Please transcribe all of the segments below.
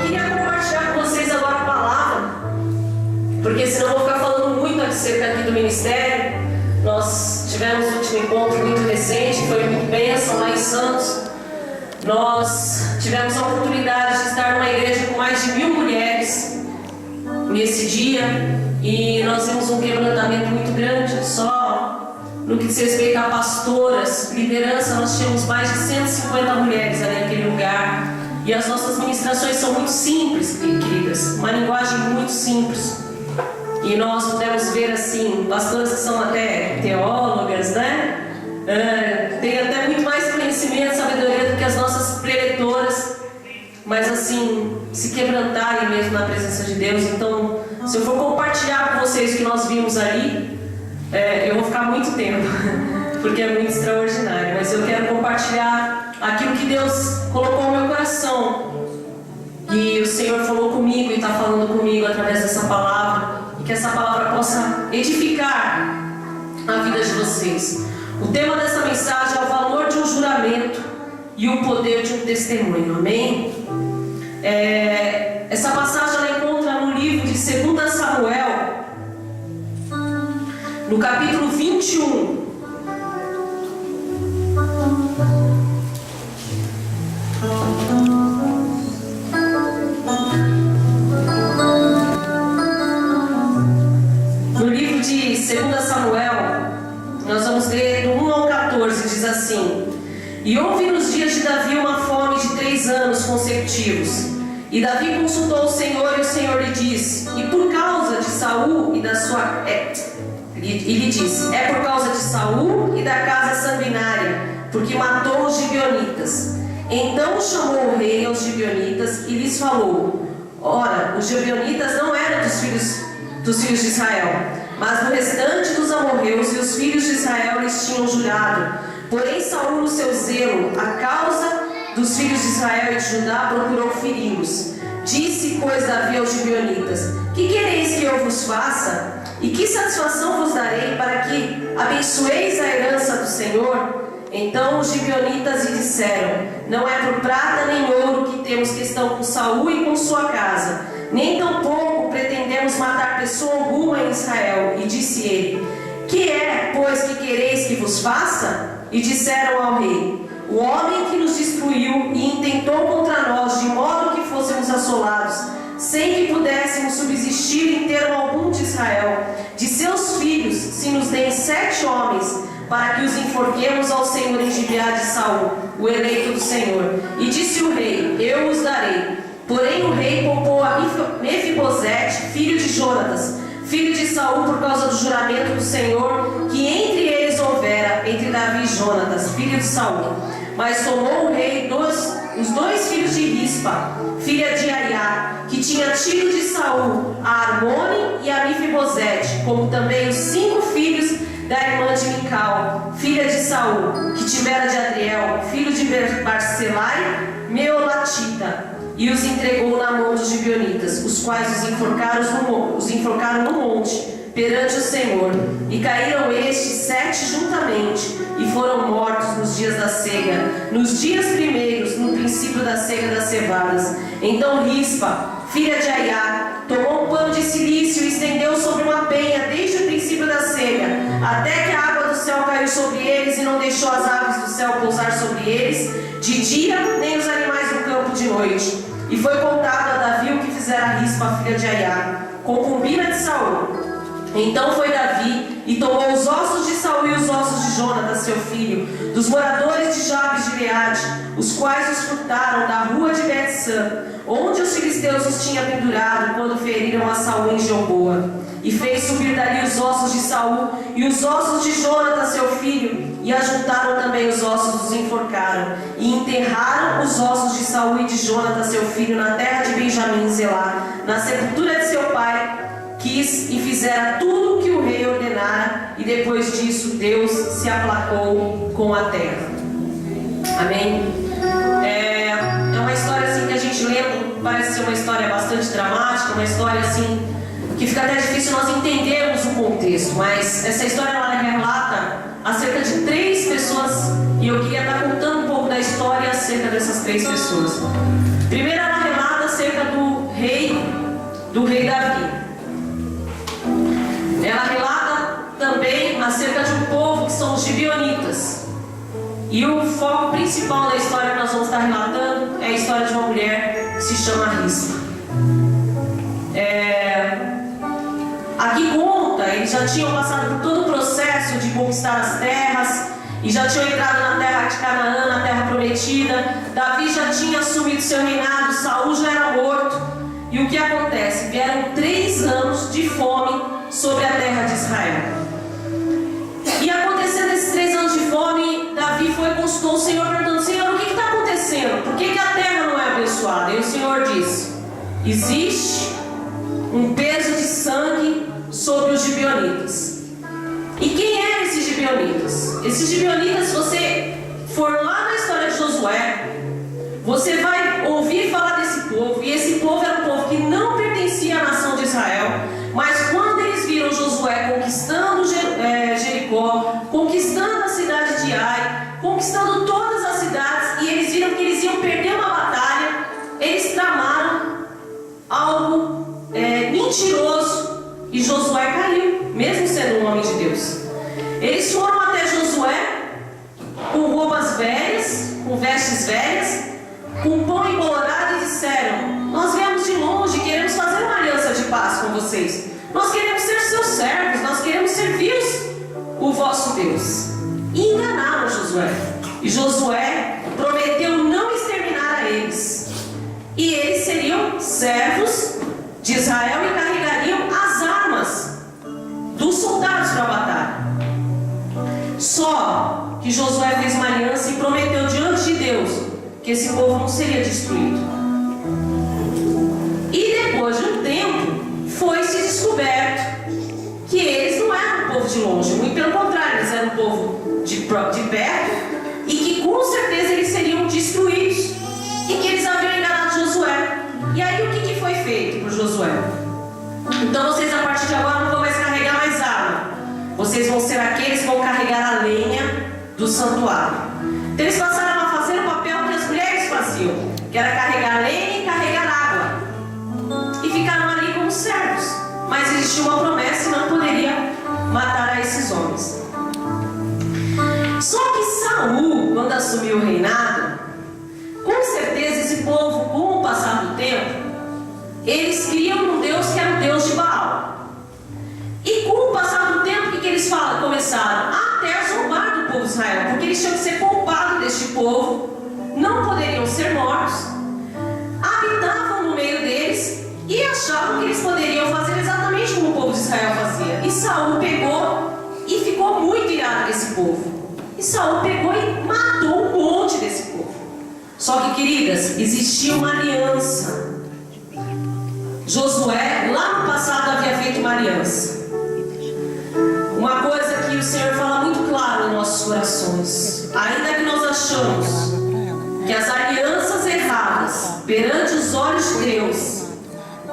queria compartilhar com vocês agora a palavra, porque senão eu vou ficar falando muito acerca aqui do ministério. Nós tivemos um último encontro muito recente, foi muito bênção lá em Santos. Nós tivemos a oportunidade de estar numa igreja com mais de 1000 mulheres nesse dia, e nós vimos um quebrantamento muito grande. Só no que diz respeito a pastoras, liderança, nós tínhamos mais de 150 mulheres ali naquele lugar. E as nossas ministrações são muito simples, queridas, uma linguagem muito simples. E nós pudemos ver assim, pastoras que são até teólogas, né? Tem até muito mais conhecimento e sabedoria do que as nossas preletoras, mas assim, se quebrantarem mesmo na presença de Deus. Então, se eu for compartilhar com vocês o que nós vimos ali, eu vou ficar muito tempo, porque é muito extraordinário. Mas eu quero compartilhar aquilo que Deus colocou no meu coração, e o Senhor falou comigo e está falando comigo através dessa palavra, e que essa palavra possa edificar a vida de vocês. O tema dessa mensagem é o valor de um juramento e o poder de um testemunho. Amém? Essa passagem ela encontra no livro de 2 Samuel, no capítulo 21. No livro de 2 Samuel, nós vamos ler do 1 ao 14, diz assim: E houve nos dias de Davi uma fome de 3 anos consecutivos. E Davi consultou o Senhor, e o Senhor lhe disse: E por causa de Saul e da sua... E lhe disse: É por causa de Saul e da casa sanguinária, porque matou os gibeonitas. Então chamou o rei aos gibeonitas e lhes falou: Ora, os gibeonitas não eram dos filhos de Israel, mas do restante dos amorreus, e os filhos de Israel lhes tinham jurado. Porém Saul, no seu zelo, a causa dos filhos de Israel e de Judá, procurou feri-los. Disse, pois, Davi aos gibeonitas: Que quereis que eu vos faça? E que satisfação vos darei para que abençoeis a herança do Senhor? Então os gibeonitas lhe disseram: Não é por prata nem ouro que temos questão com Saul e com sua casa, nem tampouco pretendemos matar pessoa alguma em Israel. E disse ele: Que é, pois, que quereis que vos faça? E disseram ao rei: O homem que nos destruiu e intentou contra nós, de modo que fôssemos assolados, sem que pudéssemos subsistir em termo algum de Israel, de seus filhos, se nos deem 7 homens, para que os enforquemos ao Senhor em Gibeá de Saul, o eleito do Senhor. E disse o rei: Eu os darei. Porém o rei poupou a Mefibosete, filho de Jonatas, filho de Saul, por causa do juramento do Senhor que entre eles houvera, entre Davi e Jonatas, filho de Saul. Mas tomou o rei os 2 filhos de Rispa, filha de Aiá, que tinha tido de Saul, a Armone e a Mefibosete, como também os 5 filhos da irmã de Mical, filha de Saul, que tivera de Adriel, filho de Barcelai, Meolatita, e os entregou na mão dos gibeonitas, os quais os enforcaram no monte, perante o Senhor. E caíram estes 7 juntamente, e foram mortos nos dias da cega, nos dias primeiros, no princípio da cega das cevadas. Então Rispa, filha de Aiá, tomou um pano de silício e estendeu sobre uma penha, desde o princípio da cega, até que a água do céu caiu sobre eles, e não deixou as aves do céu pousar sobre eles de dia, nem os animais do campo de noite. E foi contado a Davi o que fizera Rispa, filha de Aiá, concubina de Saul. Então foi Davi e tomou os ossos de Saul e os ossos de Jonatas, seu filho, dos moradores de Jabes de Gileade, os quais os furtaram da rua de Bet-San, onde os filisteus os tinham pendurado quando feriram a Saul em Gilboa. E fez subir dali os ossos de Saul e os ossos de Jonatas, seu filho, e ajuntaram também os ossos, os enforcaram, e enterraram os ossos de Saul e de Jonatas, seu filho, na terra de Benjamim, Zelá, na sepultura de seu pai. Quis e fizera tudo o que o rei ordenara, e depois disso Deus se aplacou com a terra. Amém? É uma história assim que a gente lendo, parece ser uma história bastante dramática, uma história assim que fica até difícil nós entendermos o contexto, mas essa história ela relata acerca de 3 pessoas, e eu queria estar contando um pouco da história acerca dessas 3 pessoas. Primeiro ela relata acerca do rei Davi. Ela relata também acerca de um povo que são os gibeonitas. E o foco principal da história que nós vamos estar relatando é a história de uma mulher que se chama Rispa. Aqui conta, eles já tinham passado por todo o processo de conquistar as terras e já tinham entrado na terra de Canaã, na terra prometida. Davi já tinha assumido seu reinado, Saul já era morto. E o que acontece? Vieram 3 anos de fome sobre a terra de Israel. E acontecendo esses 3 anos de fome, Davi foi e consultou o Senhor, perguntando: Senhor, o que está acontecendo? Por que a terra não é abençoada? E o Senhor disse: existe um peso de sangue sobre os gibeonitas. E quem eram esses gibeonitas? Esses gibeonitas, se você for lá na história de Josué, você vai ouvir falar desse povo. E esse povo era um povo que não pertencia à nação de Israel. Mas quando eles viram Josué conquistando Jericó, conquistando a cidade de Ai, conquistando todas as cidades, e eles viram que eles iam perder uma batalha, eles tramaram algo mentiroso, e Josué caiu, mesmo sendo um homem de Deus. Eles foram até Josué com roupas velhas, com vestes velhas, com pão embolorado, e disseram: nós viemos de longe, queremos fazer uma aliança de paz com vocês. Nós queremos ser seus servos, nós queremos servir o vosso Deus. E enganaram Josué. E Josué prometeu não exterminar a eles. E eles seriam servos de Israel e carregariam as armas dos soldados para a batalha. Só que Josué fez uma aliança e prometeu diante de Deus que esse povo não seria destruído. E depois de um tempo, foi-se descoberto que eles não eram um povo de longe, muito pelo contrário, eles eram um povo de perto, e que com certeza eles seriam destruídos, e que eles haviam enganado Josué. E aí o que foi feito por Josué? Então vocês a partir de agora não vão mais carregar mais arma, vocês vão ser aqueles que vão carregar a lenha do santuário. Então eles passaram a fazer o papel que as mulheres faziam, que era carregar lenha e carregar água, e ficaram ali como servos. Mas existia uma promessa e não poderia matar a esses homens. Só que Saul, quando assumiu o reinado, com certeza esse povo, com o passar do tempo, eles criam um Deus que era o Deus de Baal. E com o passar do tempo, o que eles começaram? Até zombar do povo de Israel, porque eles tinham que ser poupados deste povo, não poderiam ser mortos, habitavam no meio deles e achavam que eles poderiam fazer exatamente como o povo de Israel fazia. E Saul pegou e ficou muito irado desse povo. E Saul pegou e matou um monte desse povo. Só que, queridas, existia uma aliança. Josué, lá no passado, havia feito uma aliança. Uma coisa que o Senhor fala muito claro em nossos corações: ainda que nós achamos que as alianças erradas perante os olhos de Deus,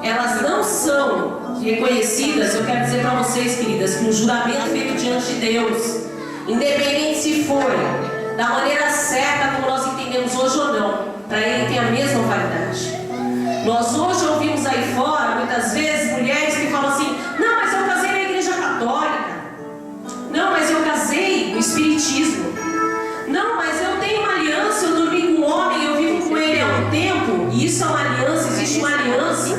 elas não são reconhecidas, eu quero dizer para vocês, queridas, que um juramento feito diante de Deus, independente se for da maneira certa como nós entendemos hoje ou não, para ele tem a mesma validade. Nós hoje ouvimos aí fora, muitas vezes, mulheres que falam assim: não, mas eu casei na igreja católica, não, mas eu casei no espiritismo, não, mas eu tenho uma aliança, eu dormi com um homem, eu vivo com ele há um tempo, e isso é uma aliança, existe uma aliança,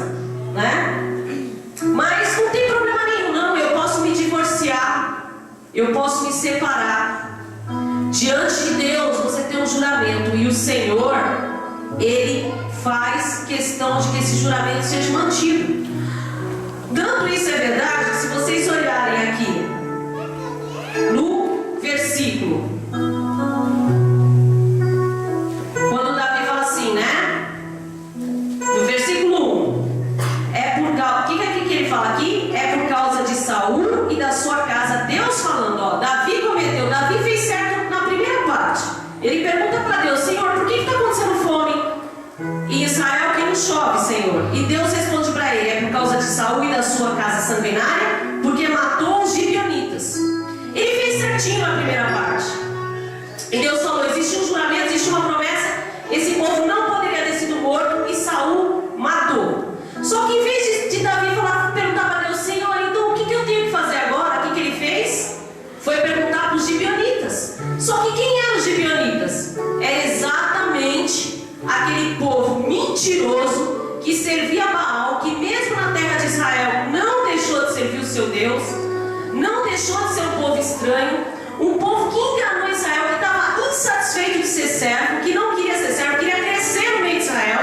né? Mas não tem problema nenhum, não, eu posso me divorciar, eu posso me separar. Diante de Deus você tem um juramento, e o Senhor, Ele faz questão de que esse juramento seja mantido. Tanto isso é verdade, se vocês olharem aqui no versículo, quando Davi fala assim, né? No versículo 1, o que ele fala aqui? É por causa de Saul e da sua casa. Deus falando, ó, Davi fez certo na primeira parte. Ele pergunta para Deus: Senhor, por que está acontecendo fome em Israel que não chove, Senhor? E Deus responde para ele: é por causa de Saul e da sua casa sanguinária, porque matou os gibeonitas. Ele fez certinho na primeira parte. E Deus falou: existe um juramento, existe uma promessa, esse povo não poderia ter sido morto, e Saul matou Só que em vez de Davi perguntar para Deus: Senhor, então o que eu tenho que fazer agora? O que ele fez? Foi perguntar para os gibeonitas. Só que quem eram os gibeonitas? Era exatamente aquele povo mentiroso que servia a Baal, que mesmo na terra de Israel não deixou de servir o seu Deus, não deixou de ser um povo estranho, um povo que enganou Israel, que estava insatisfeito de ser servo, que não queria ser servo, queria crescer no meio de Israel.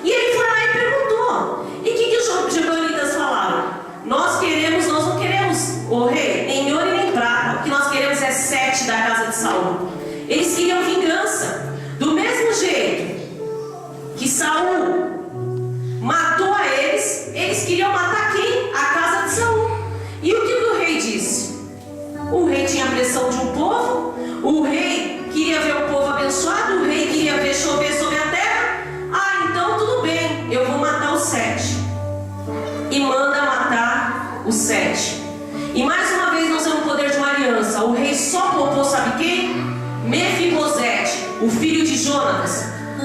E ele foi lá e perguntou. E o que os gibeonitas falaram? Nós não queremos, ô rei, nem ouro e nem prata. O que nós queremos é 7 da casa de Saul. Eles queriam vingança. Do mesmo jeito que Saul matou a eles, eles queriam matar quem? A casa de Saul. E o que o rei disse? O rei tinha pressão de um povo, o rei queria ver o povo abençoado, o rei queria ver chover sobre a terra. Ah, então tudo bem, eu vou matar os 7. E manda matar os 7. E mais uma vez nós temos o poder de uma aliança. O rei só poupou, sabe quem? Mefibosete, o filho de Jonatas.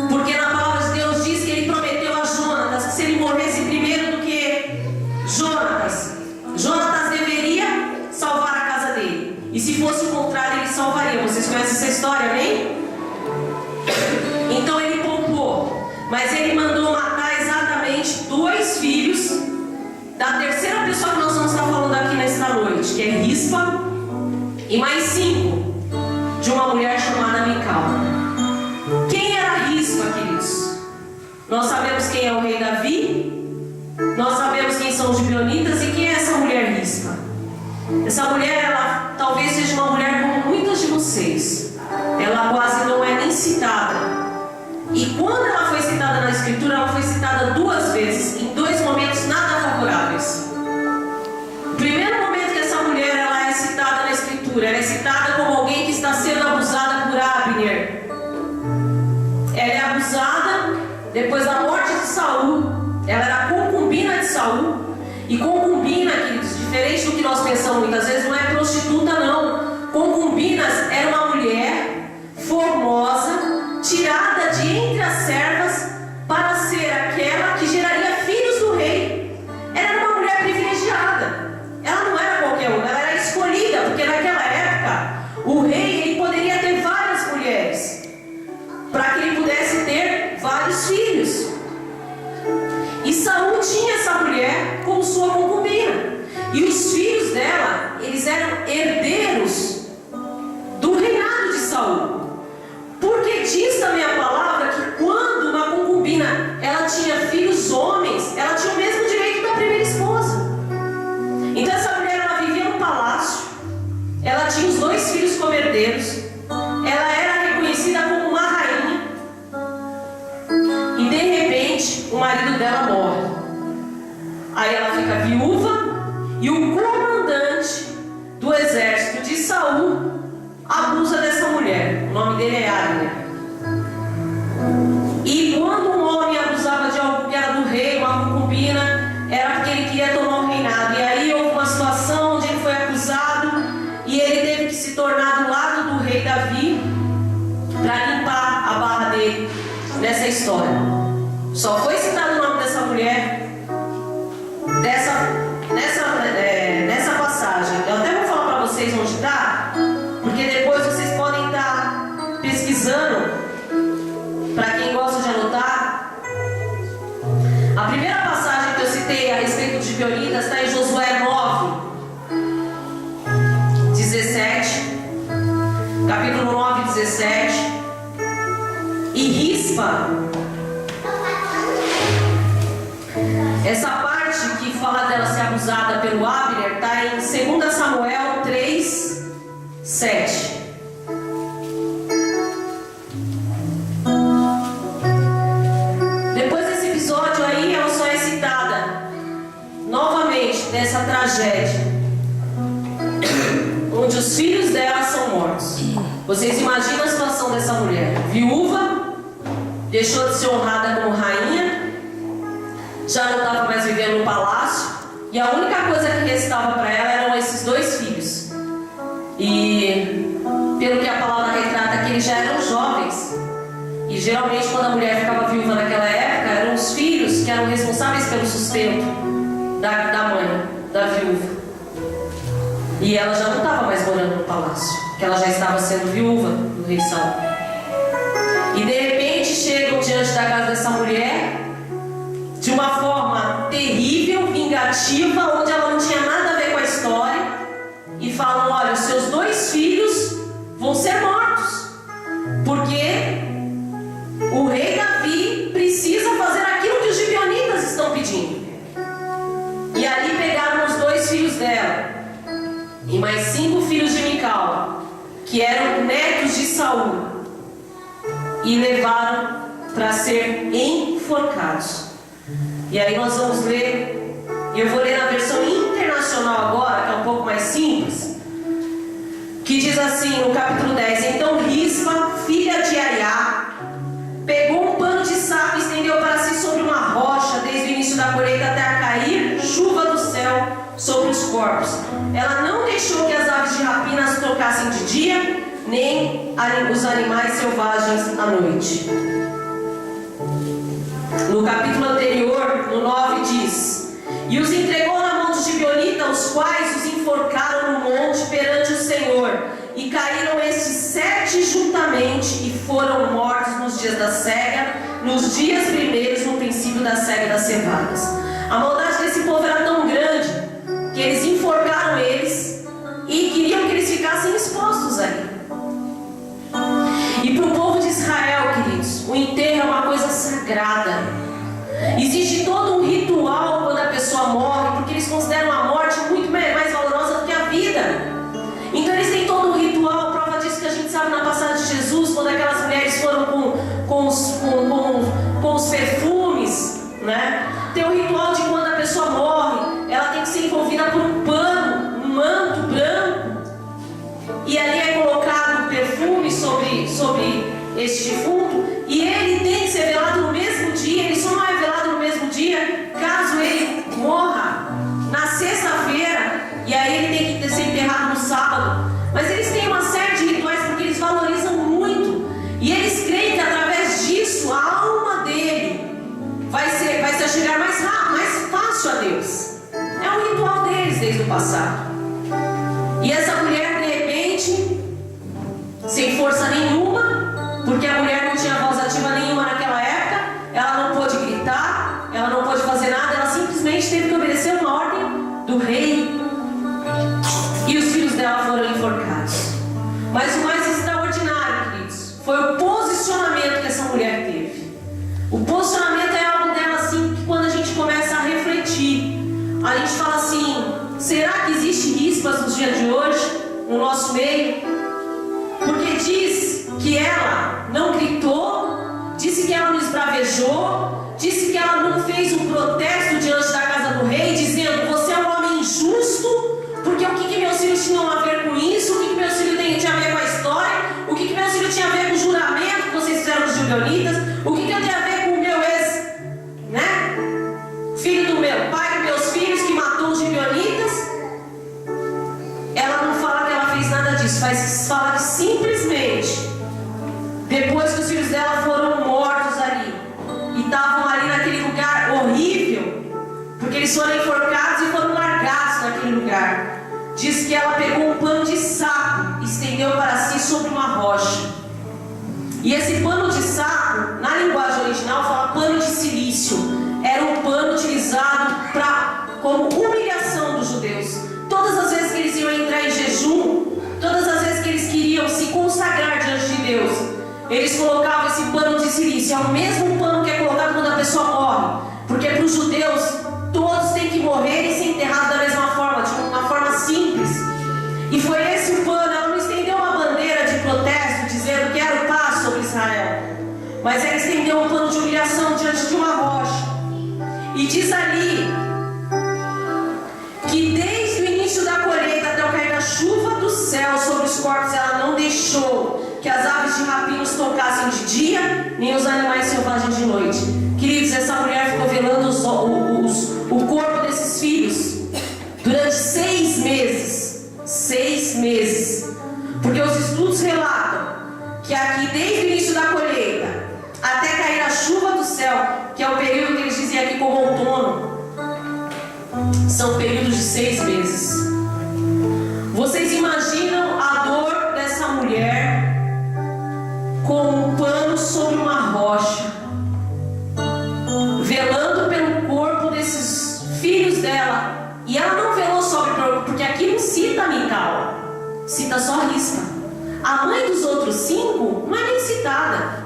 Porque na palavra de Deus diz que ele prometeu a Jonatas que se ele morresse primeiro do que Jonatas, Jonatas deveria salvar a casa dele. E se fosse o contrário, ele salvaria. Vocês conhecem essa história, amém? Então ele poupou. Mas ele mandou matar exatamente 2 filhos da terceira pessoa que nós vamos estar falando aqui nesta noite, que é Rispa, e mais 5 de uma mulher chamada Mical. Quem era Rispa, queridos? Nós sabemos quem é o rei Davi, nós sabemos quem são os gibeonitas, e quem é essa mulher Rispa? Essa mulher, ela talvez seja uma mulher como muitas de vocês. Ela quase não é nem citada. E quando ela foi citada na Escritura, ela foi citada 2 vezes, em 2 momentos nada favoráveis. O primeiro momento que essa mulher ela é citada na Escritura, ela é citada como alguém que está sendo abusada por Abner. Ela é abusada depois da morte de Saul. Ela era concubina de Saul. E concubina, queridos, diferente do que nós pensamos muitas vezes, não é prostituta não. Concubinas era uma mulher formosa, tirada de entre as servas para ser aquela que geraria filhos do rei. Ela era uma mulher privilegiada. Ela não era qualquer uma, ela era escolhida, porque naquela época o rei ele poderia ter várias mulheres para que ele pudesse ter vários filhos. E Saul tinha essa mulher como sua concubina. E os filhos dela, eles eram herdeiros do reinado de Saul. Porque diz também a palavra que quando uma concubina ela tinha filhos homens, ela tinha o mesmo direito da primeira esposa. Então essa mulher ela vivia no palácio, ela tinha os 2 filhos como herdeiros, ela era reconhecida como uma rainha. E de repente o marido dela morre. Aí ela fica viúva e o comandante do exército de Saul abusa dessa mulher. O nome dele é Abner. E quando um homem abusava de algo que era do rei, uma concubina, era porque ele queria tomar o reinado. E aí houve uma situação onde ele foi acusado e ele teve que se tornar do lado do rei Davi para limpar a barra dele nessa história. Só foi citado o nome dessa mulher nessa passagem. Eu até vou falar para vocês onde está, porque depois vocês podem estar pesquisando, para quem gosta de anotar. A primeira passagem que eu citei a respeito de gibeonitas está em Josué 9, 17, capítulo 9, 17. E Rispa, essa parte que fala dela ser abusada pelo Abner está em 2 Samuel 3, 7. Depois desse episódio aí, ela só é citada novamente dessa tragédia, onde os filhos dela são mortos. Vocês imaginam a situação dessa mulher? Viúva, deixou de ser honrada como rainha, já não estava mais vivendo no palácio, e a única coisa que restava para ela eram esses 2 filhos. E pelo que a palavra retrata, que eles já eram jovens. E geralmente quando a mulher ficava viúva naquela época, eram os filhos que eram responsáveis pelo sustento da mãe, da viúva. E ela já não estava mais morando no palácio, porque ela já estava sendo viúva do rei Saul. E de repente chegam diante da casa dessa mulher de uma forma terrível, vingativa, onde ela não tinha nada a ver com a história, e falam: olha, os seus 2 filhos vão ser mortos, porque o rei Davi precisa fazer aquilo que os gibeonitas estão pedindo. E ali pegaram os 2 filhos dela e mais 5 filhos de Mical, que eram netos de Saul, e levaram para ser enforcados. E aí nós vamos ler, eu vou ler na versão internacional agora, que é um pouco mais simples, que diz assim no capítulo 10: então Rispa, filha de Aiá, pegou um pano de saco e estendeu para si sobre uma rocha, desde o início da colheita até a cair chuva do céu sobre os corpos. Ela não deixou que as aves de rapina as tocassem de dia, nem os animais selvagens à noite. No capítulo anterior, no 9, diz: e os entregou na mão dos gibeonitas, os quais os enforcaram no monte perante o Senhor. E caíram estes 7 juntamente, e foram mortos nos dias da cega, nos dias primeiros, no princípio da cega das cevadas. A maldade desse povo era tão grande que eles enforcaram eles e queriam que eles ficassem expostos ali. E para o povo de Israel, queridos, o enterro é uma coisa sagrada. Existe todo um ritual quando a pessoa morre, porque eles consideram a morte muito mais valorosa do que a vida. Então eles têm todo um ritual. Prova disso que a gente sabe na passagem de Jesus, quando aquelas mulheres foram com os perfumes, né? Tem um ritual de quando a pessoa morre, ela tem que ser envolvida por um pano, um manto branco, e ali é colocado perfume sobre este defunto, e ele tem que ser velado no mesmo dia. Ele só não é velado no mesmo dia caso ele morra na sexta-feira, e aí ele tem que ser enterrado no sábado. Mas eles têm uma série de rituais porque eles valorizam muito, e eles creem que através disso a alma dele vai se chegar mais rápido, mais fácil a Deus. É um ritual deles desde o passado. E essa mulher, de repente, sem força nenhuma, porque a mulher não tinha voz ativa nenhuma naquela época, ela não pôde gritar, ela não pôde fazer nada, ela simplesmente teve que obedecer uma ordem do rei, e os filhos dela foram enforcados. Mas o mais extraordinário, queridos, foi o posicionamento que essa mulher teve. O posicionamento é algo dela assim, que quando a gente começa a refletir, a gente fala assim: será que existe rispas nos dias de hoje, no nosso meio? Porque diz que ela não gritou, disse que ela não esbravejou, disse que ela não fez um protesto diante da casa do rei, dizendo: você é um homem injusto, porque o que meus filhos tinham a ver com isso? O que meus filhos tinham a ver com a história? O que meus filhos tinham a ver com o juramento que vocês fizeram com os gibeonitas? O que eu tenho a ver com o meu ex, né? Filho do meu pai, dos meus filhos, que matou os gibeonitas? Ela não fala que ela fez nada disso, fala que simplesmente, depois que os filhos dela foram mortos ali, e estavam ali naquele lugar horrível, porque eles foram enforcados e foram largados naquele lugar, diz que ela pegou um pano de saco e estendeu para si sobre uma rocha. E esse pano de saco, na linguagem original, fala pano de silício. Era um pano utilizado como humilhação dos judeus. Todas as vezes que eles iam entrar em jejum, todas as vezes que eles queriam se consagrar diante de Deus, eles colocavam esse pano de silício. É o mesmo pano que é colocado quando a pessoa morre, porque para os judeus todos têm que morrer e ser enterrados da mesma forma, de uma forma simples. E foi esse o pano. Ela não estendeu uma bandeira de protesto dizendo quero paz sobre Israel, mas ela estendeu um pano de humilhação diante de uma rocha. E diz ali que desde o início da colheita até o cair da chuva do céu sobre os corpos, ela não deixou que as aves de rapina os tocassem de dia, nem os animais selvagens de noite. Queridos, essa mulher ficou velando o corpo desses filhos durante 6 meses. 6 meses. Porque os estudos relatam que aqui, desde o início da colheita até cair a chuva do céu, que é o período que eles dizem aqui como outono. São períodos de 6 meses. Vocês imaginam a dor dessa mulher com um pano sobre uma rocha, velando pelo corpo desses filhos dela. E ela não velou sobre o corpo, porque aqui não cita Mical, cita só Rispa. A mãe dos outros 5 não é nem citada.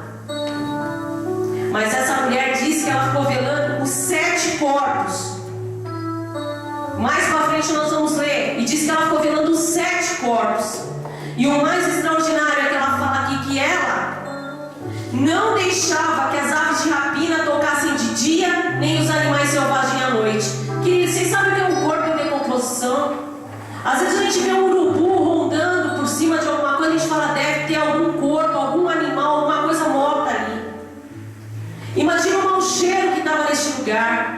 Mas essa mulher diz que ela ficou velando os 7 corpos. Mais para frente nós vamos ler. E diz que ela ficou velando os 7 corpos. E o mais extraordinário é que ela fala aqui que ela não deixava que as aves de rapina tocassem de dia, nem os animais selvagens à noite. Queridos, vocês sabem o que é um corpo em decomposição? Às vezes a gente vê um urubu rondando por cima de alguma coisa, a gente fala, deve ter algum corpo, algum animal, alguma coisa morta ali. Imagina o mau cheiro que estava neste lugar.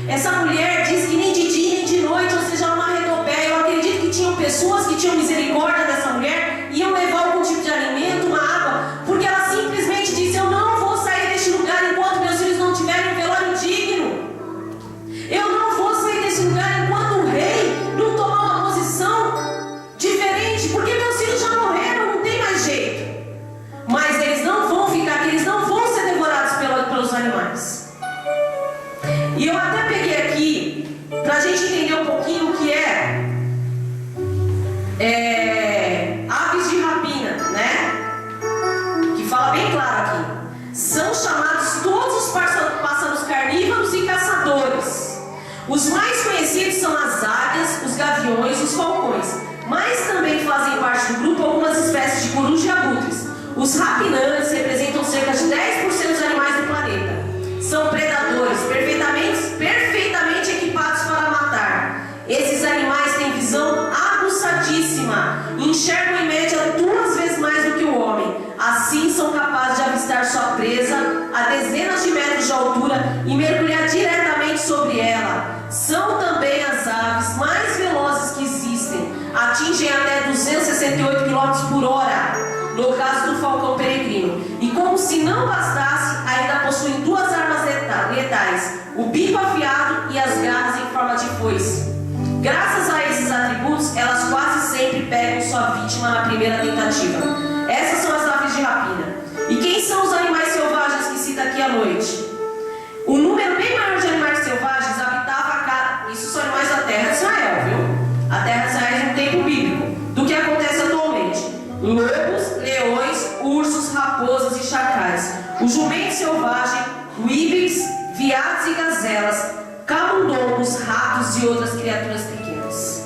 Essa mulher diz que nem de dia nem de noite, ou seja, uma redobé. Eu acredito que tinham pessoas que tinham misericórdia dessa mulher, iam levar algum tipo de alimento, uma água, porque ela simplesmente disse: eu não vou sair deste lugar enquanto meus filhos não tiverem um velório digno. Eu não vou sair desse lugar enquanto o rei não tomar uma posição diferente, porque meus filhos já morreram, não tem mais jeito. Mas eles não vão ficar aqui, eles não vão ser devorados pelos animais. E eu até peguei aqui, para a gente entender um pouquinho o que é aves de rapina, né? Que fala bem claro aqui. São chamados todos os pássaros carnívoros e caçadores. Os mais conhecidos são as águias, os gaviões e os falcões. Mas também fazem parte do grupo algumas espécies de corujas e abutres. Os rapinantes representam cerca de 10% dos animais do planeta. São predadores perfeitamente equipados para matar. Esses animais têm visão aguçadíssima, enxergam em média 2 vezes mais do que o homem. Assim são capazes de avistar sua presa a dezenas de metros de altura e mergulhar diretamente sobre ela. São também as aves mais velozes que existem, atingem até 268 km por hora. No caso do falcão peregrino. E como se não bastasse, ainda possuem 2 armas letais: o bico afiado e as garras em forma de foice. Graças a esses atributos, elas quase sempre pegam sua vítima na primeira tentativa. Essas são as aves de rapina. E quem são os animais selvagens que cita aqui à noite? O número bem maior de animais selvagens habitava a cada... Isso são animais da terra de Israel, viu? A terra de Israel é um tempo bíblico. Do que acontece atualmente: lobos, leões, ursos, raposas e chacais, o jumento selvagem, o íbex, veados e gazelas, camundongos, ratos e outras criaturas pequenas.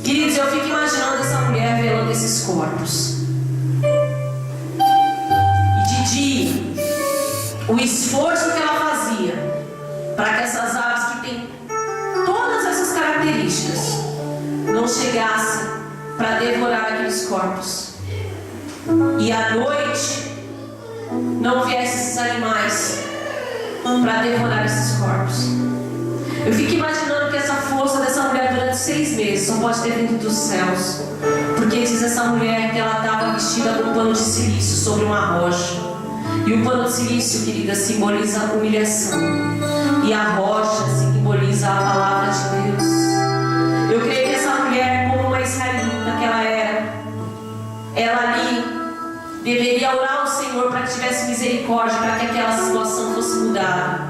Queridos, eu fico imaginando essa mulher velando esses corpos. E de dia, o esforço que ela fazia para que essas aves que têm todas essas características não chegassem para devorar aqueles corpos. E à noite não viessem esses animais para devorar esses corpos. Eu fico imaginando que essa força dessa mulher durante 6 meses só pode ter vindo dos céus, porque diz essa mulher que ela estava vestida com um pano de silício sobre uma rocha. E o pano de silício, querida, simboliza a humilhação, e a rocha simboliza a palavra de Deus. Eu creio que essa mulher, como uma israelita que ela era, ela ali deveria orar ao Senhor para que tivesse misericórdia, para que aquela situação fosse mudada.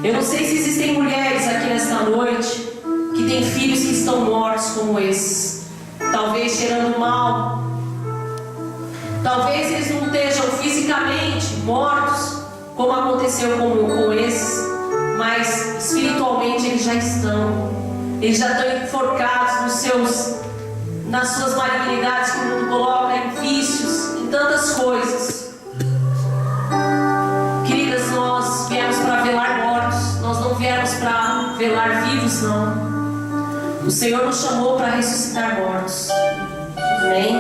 Eu não sei se existem mulheres aqui nesta noite que têm filhos que estão mortos como esses, talvez cheirando mal. Talvez eles não estejam fisicamente mortos, como aconteceu com esses, mas espiritualmente eles já estão. Eles já estão enforcados nas suas malignidades, que o mundo coloca, em vícios, em tantas coisas. Queridas, nós viemos para velar mortos, nós não viemos para velar vivos, não. O Senhor nos chamou para ressuscitar mortos. Amém?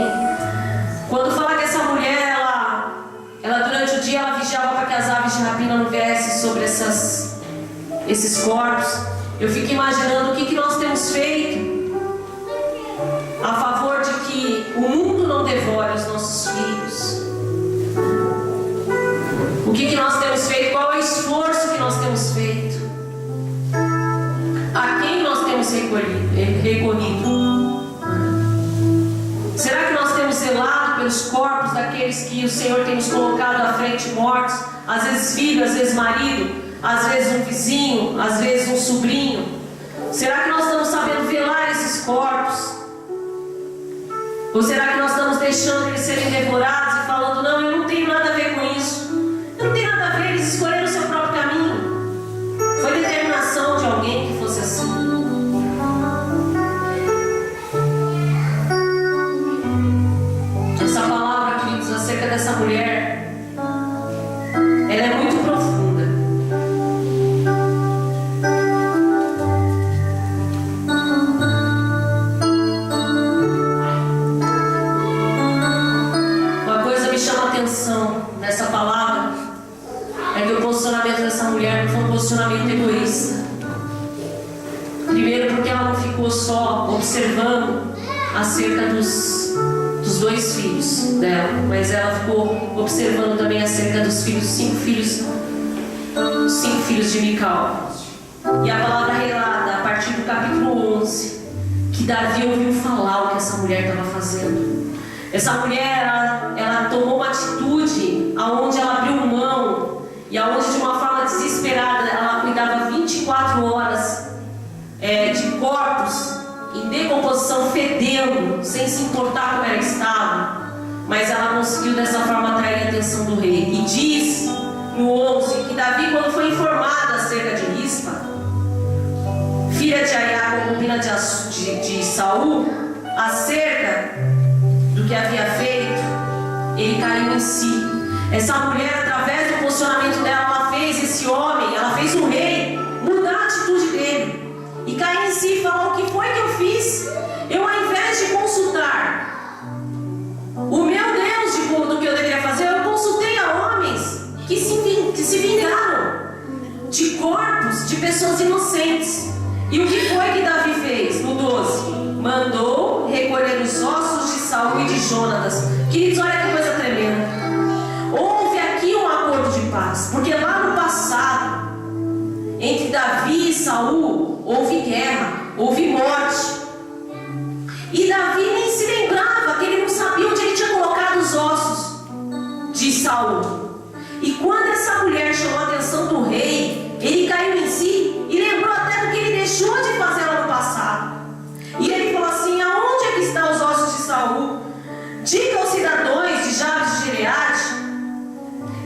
Quando fala que essa mulher, ela durante o dia ela vigiava para que as aves de rapina não viessem sobre esses corpos, eu fico imaginando o que nós temos feito a favor de que o mundo não devore os nossos filhos. O que nós temos feito? Qual é o esforço que nós temos feito? A quem nós temos recorrido? Será que nós temos zelado pelos corpos daqueles que o Senhor tem nos colocado à frente mortos? Às vezes filho, às vezes marido, às vezes um vizinho, às vezes um sobrinho. Será que nós estamos sabendo velar esses corpos? Ou será que nós estamos deixando eles serem devorados e falando: não, eu não tenho nada a ver com isso, eu não tenho nada a ver, eles escolheram o seu próprio caminho. Foi determinação de alguém que fosse assim. Essa palavra, queridos, acerca dessa mulher, ela é muito profunda. Uma coisa me chama a atenção nessa palavra é que o posicionamento dessa mulher não foi um posicionamento egoísta. Primeiro, porque ela não ficou só observando acerca dos dois filhos dela, mas ela ficou observando também acerca dos cinco filhos de Mical. E a palavra relata a partir do capítulo 11 que Davi ouviu falar o que essa mulher estava fazendo. Essa mulher, ela tomou uma atitude aonde ela abriu mão e aonde, de uma forma desesperada, ela cuidava 24 horas de corpos em decomposição, fedendo, sem se importar como ela estava. Mas ela conseguiu dessa forma atrair a atenção do rei. E diz no 11 que Davi, quando foi informado acerca de Rispa, filha de Aiá, concubina de Saul, acerca do que havia feito, ele caiu em si. Essa mulher, através do posicionamento dela, ela fez esse homem, ela fez o rei mudar a atitude dele e cair em si e falar: o que foi que eu fiz? Eu, ao invés de consultar o meu Deus do que eu deveria fazer, eu consultei a homens que se vingaram de corpos de pessoas inocentes. E o que foi que Davi fez? No 12: mandou recolher os ossos de Saul e de Jonatas. Queridos, olha que coisa tremenda. Houve aqui um acordo de paz, porque lá no passado, entre Davi e Saul, houve guerra, houve morte. E Davi nem se lembrava, que ele não sabia onde ele tinha colocado os ossos de Saul. E quando essa mulher chamou a atenção do rei, ele caiu em si e lembrou até do que ele deixou de fazer lá no passado. E ele falou assim: aonde é que estão os ossos de Saul? Diga aos cidadãos de Jabes de Gileade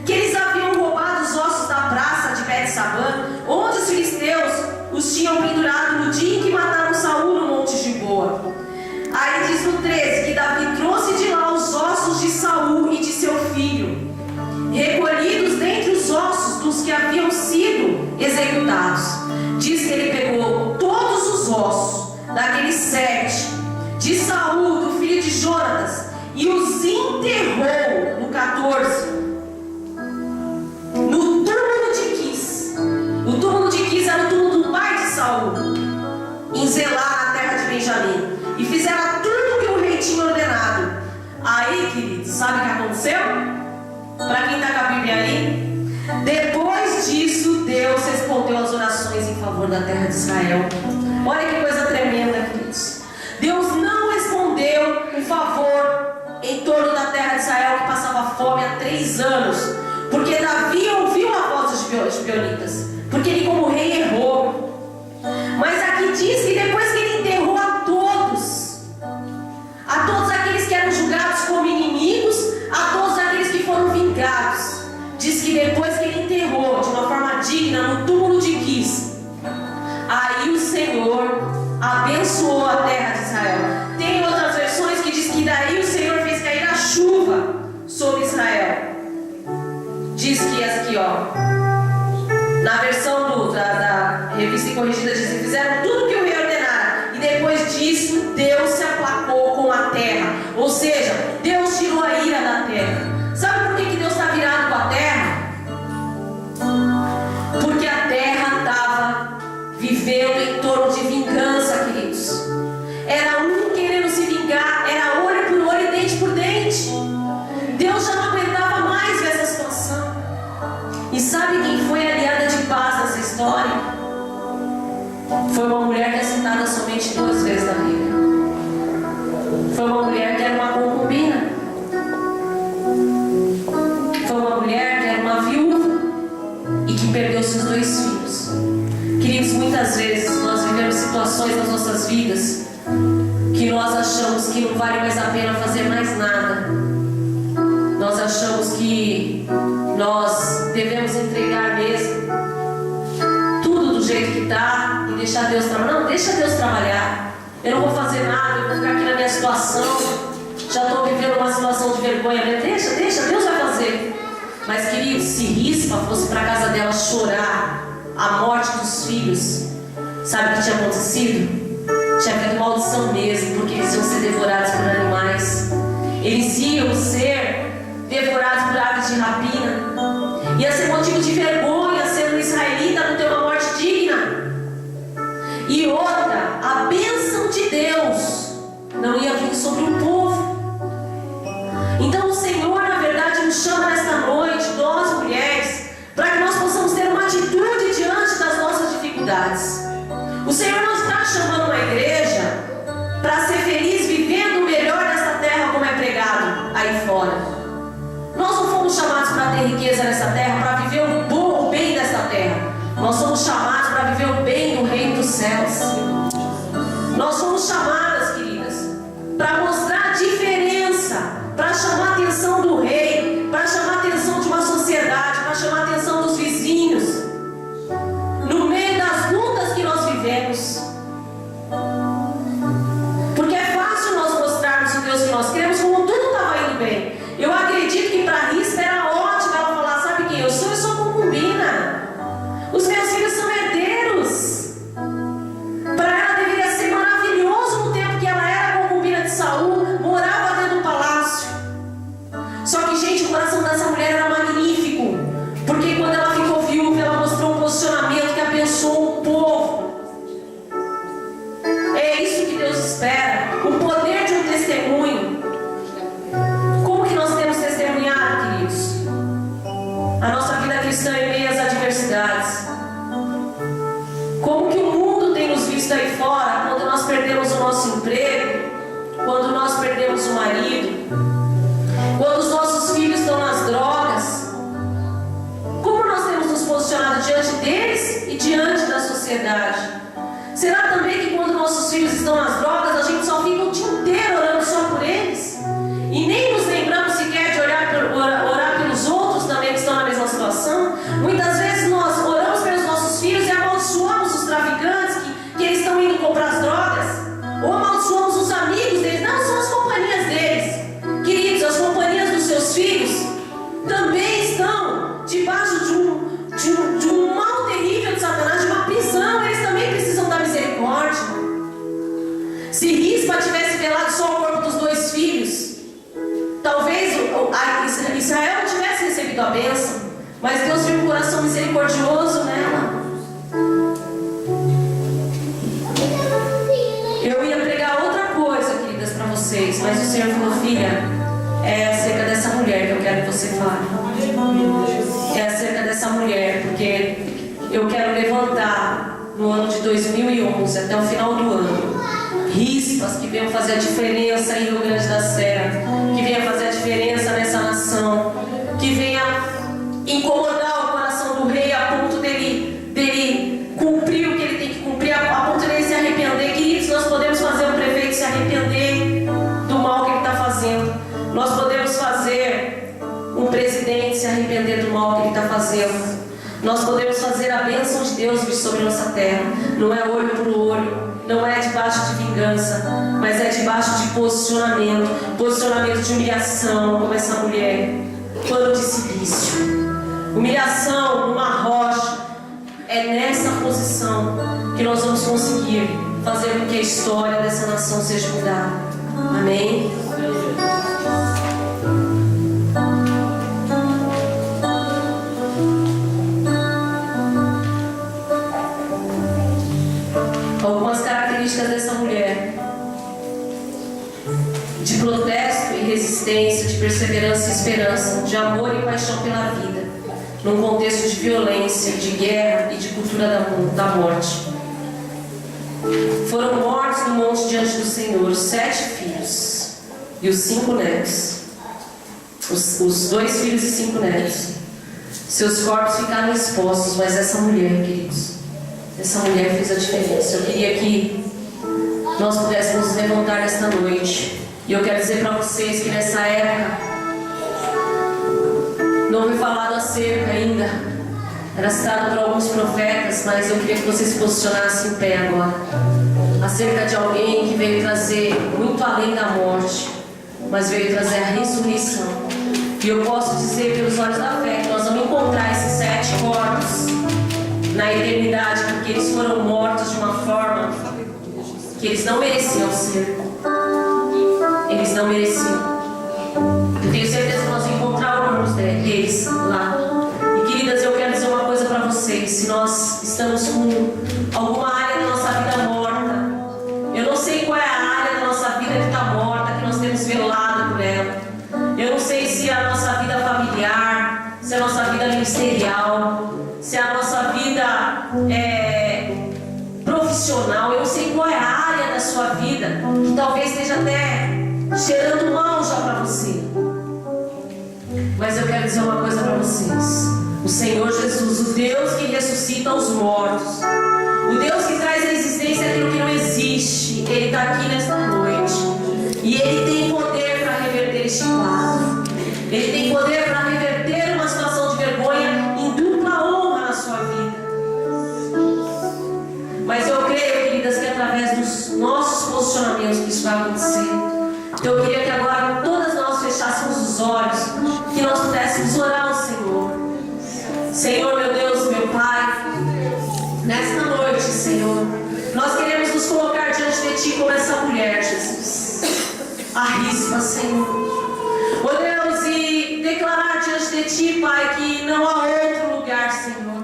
que eles haviam roubado os ossos da praça de Bet-Sabã, onde os filisteus os tinham pendurado no dia em que mataram Saul no monte Gilboa. Aí diz no 13 que Davi trouxe de lá os ossos de Saul e de seu filho, recolhidos dentre os ossos dos que haviam sido executados. Diz que ele pegou todos os ossos daqueles 7 de Saul, do filho de Jonatas, e os enterrou no 14 no túmulo de Quis. O túmulo de Quis era o túmulo do pai de Saul, em Zelá, na terra de Benjamim. E fizeram tudo o que o rei tinha ordenado. Aí, queridos, sabe o que aconteceu? Para quem está com a Bíblia aí, depois disso, Deus respondeu às orações em favor da terra de Israel. Olha que coisa tremenda, queridos. Deus não respondeu em favor em torno da terra de Israel, que passava fome há 3 anos, porque Davi ouviu a voz dos gibeonitas, porque ele, como rei, errou. Mas aqui diz que depois que ele enterrou a todos aqueles que eram julgados como inimigos, a todos aqueles que foram vingados, diz que depois que ele enterrou de uma forma digna no túmulo de Quis, aí o Senhor abençoou a terra de Israel. Tem outras versões que diz que daí o Senhor fez cair a chuva sobre Israel. Diz que aqui, na versão da Revista Corrigida, diz que fizeram tudo que o rei ordenara, e depois disso Deus se aplacou com a terra. Ou seja, Deus tirou a ira da terra. Sabe por que Deus está virado com a terra? Porque a terra estava vivendo em torno de vingança, queridos. Era um querendo se vingar, era olho por olho e dente por dente. Deus já não aguentava mais ver essa situação. os 2 filhos. Queridos, muitas vezes nós vivemos situações nas nossas vidas que nós achamos que não vale mais a pena fazer mais nada. Nós achamos que nós devemos entregar mesmo tudo do jeito que está e deixar Deus trabalhar. Não, deixa Deus trabalhar. Eu não vou fazer nada, eu vou ficar aqui na minha situação. Já estou vivendo uma situação de vergonha. Deixa, Deus vai fazer. Mas, querido, se Rispa fosse para a casa dela chorar a morte dos filhos, sabe o que tinha acontecido? Tinha havido maldição mesmo, porque eles iam ser devorados por animais. Eles iam ser devorados por aves de rapina. Ia ser motivo de vergonha ser um israelita não ter uma morte digna. E outra, a bênção de Deus não ia vir sobre o povo. Então o Senhor, na verdade, nos chama nesta noite, nós mulheres, para que nós possamos ter uma atitude diante das nossas dificuldades. O Senhor não está chamando uma igreja para ser feliz vivendo o melhor dessa terra, como é pregado aí fora. Nós não fomos chamados para ter riqueza nessa terra, para viver o bem dessa terra. Nós somos chamados para viver o bem do reino dos céus. Nós somos chamadas, queridas, para mostrar a diferença, para chamar a atenção do rei, para chamar a atenção de uma sociedade, para chamar a atenção dos vizinhos, no meio das lutas que nós vivemos. Porque é fácil nós mostrarmos o Deus que nós queremos como tudo estava indo bem. Eu acredito que para Rispa era ótimo ela falar: sabe quem eu sou concubina. Os meus filhos são herdeiros. Para ela deveria ser maravilhoso no tempo que ela era concubina de Saul, morava dentro do palácio. Só que, gente, o coração dessa mulher era magnífico, porque quando ela ficou viúva, ela mostrou um posicionamento que abençoou o povo. É isso que Deus espera, o poder de um testemunho. Como que nós temos testemunhado, queridos? A nossa vida cristã em meio às adversidades. Como que o mundo tem nos visto aí fora, quando nós perdemos o nosso emprego, quando nós perdemos o marido, quando os nossos filhos estão nas drogas. Como nós temos nos posicionado diante deles e diante da sociedade? Será também que quando nossos filhos estão nas drogas, a gente só fica o dia inteiro orando só por eles? E nem nos lembramos sequer de orar pelos outros também que estão na mesma situação? Muitas vezes nós oramos pelos nossos filhos e amaldiçoamos os traficantes que eles estão indo comprar as drogas, ou amaldiçoamos os amigos deles. Não, são as companhias deles. Queridos, as companhias dos seus filhos também estão debaixo de um mal terrível de Satanás, de uma prisão. Eles também precisam da misericórdia. Se Rispa tivesse velado só o corpo dos 2 filhos, talvez Israel não tivesse recebido a bênção, mas Deus viu um coração misericordioso nela. Eu ia pregar outra coisa, queridas, para vocês, mas o Senhor falou: filha, é acerca dessa mulher que eu quero que você fale. É acerca dessa mulher, porque eu quero levantar no ano de 2011 até o final do ano Rispas que venham fazer a diferença em Rio Grande da Serra, que venha fazer a diferença nessa nação, que venha incomodar o coração do rei a ponto dele cumprir o que ele tem que cumprir, a ponto dele se arrepender. Queridos, nós podemos fazer o prefeito se arrepender do mal que ele está fazendo. Nós podemos fazer um presidente se arrepender do mal que ele está fazendo. Nós podemos fazer a bênção de Deus vir sobre nossa terra. Não é olho por olho, não é debaixo de vingança, mas é debaixo de posicionamento de humilhação, como essa mulher, pano de silício, humilhação numa rocha. É nessa posição que nós vamos conseguir fazer com que a história dessa nação seja mudada. Amém? Algumas características dessa mulher: de protesto e resistência, de perseverança e esperança, de amor e paixão pela vida, num contexto de violência, de guerra e de cultura da morte. Foram mortos no monte diante do Senhor 7 filhos e os 5 netos, os 2 filhos e 5 netos. Seus corpos ficaram expostos, mas essa mulher, queridos, essa mulher fez a diferença. Eu queria que nós pudéssemos nos levantar nesta noite. E eu quero dizer para vocês que nessa época não foi falado acerca ainda, era citado por alguns profetas, mas eu queria que vocês se posicionassem em pé agora, acerca de alguém que veio trazer muito além da morte, mas veio trazer a ressurreição. E eu posso dizer pelos olhos da fé que nós vamos encontrar esses 7 corpos na eternidade, porque eles foram mortos de uma forma que eles não mereciam ser. Eles não mereciam. Eu tenho certeza que nós vamos encontrar alguns deles lá. E queridas, eu quero dizer uma coisa para vocês. Se nós estamos com alguma área da nossa vida morta, eu não sei qual é a área da nossa vida que está morta, que nós temos velado por ela. Eu não sei se é a nossa vida familiar, se é a nossa vida ministerial, se é a nossa vida profissional. Eu não sei qual é a área da sua vida que talvez esteja até cheirando mal já para você. Mas eu quero dizer uma coisa para vocês. O Senhor Jesus, o Deus que ressuscita os mortos, o Deus que traz à existência aquilo que não existe, Ele está aqui nesta noite. E Ele tem poder para reverter este quadro. Ele tem poder para reverter uma situação de vergonha em dupla honra na sua vida. Mas eu creio, queridas, que através dos nossos posicionamentos que isso vai acontecer. Eu queria que agora todas nós fechássemos os olhos, que nós pudéssemos orar ao Senhor. Senhor, meu Deus, meu Pai, nesta noite, Senhor, nós queremos nos colocar diante de Ti como essa mulher, Jesus. Arrisca, Senhor. Oh Deus, e declarar diante de Ti, Pai, que não há outro lugar, Senhor.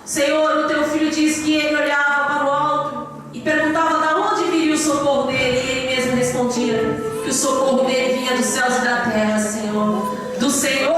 Senhor, o Teu Filho diz que ele olhava para o alto e perguntava de onde viria o socorro dele, e ele mesmo respondia que o socorro dele vinha dos céus e da terra, Senhor. Do Senhor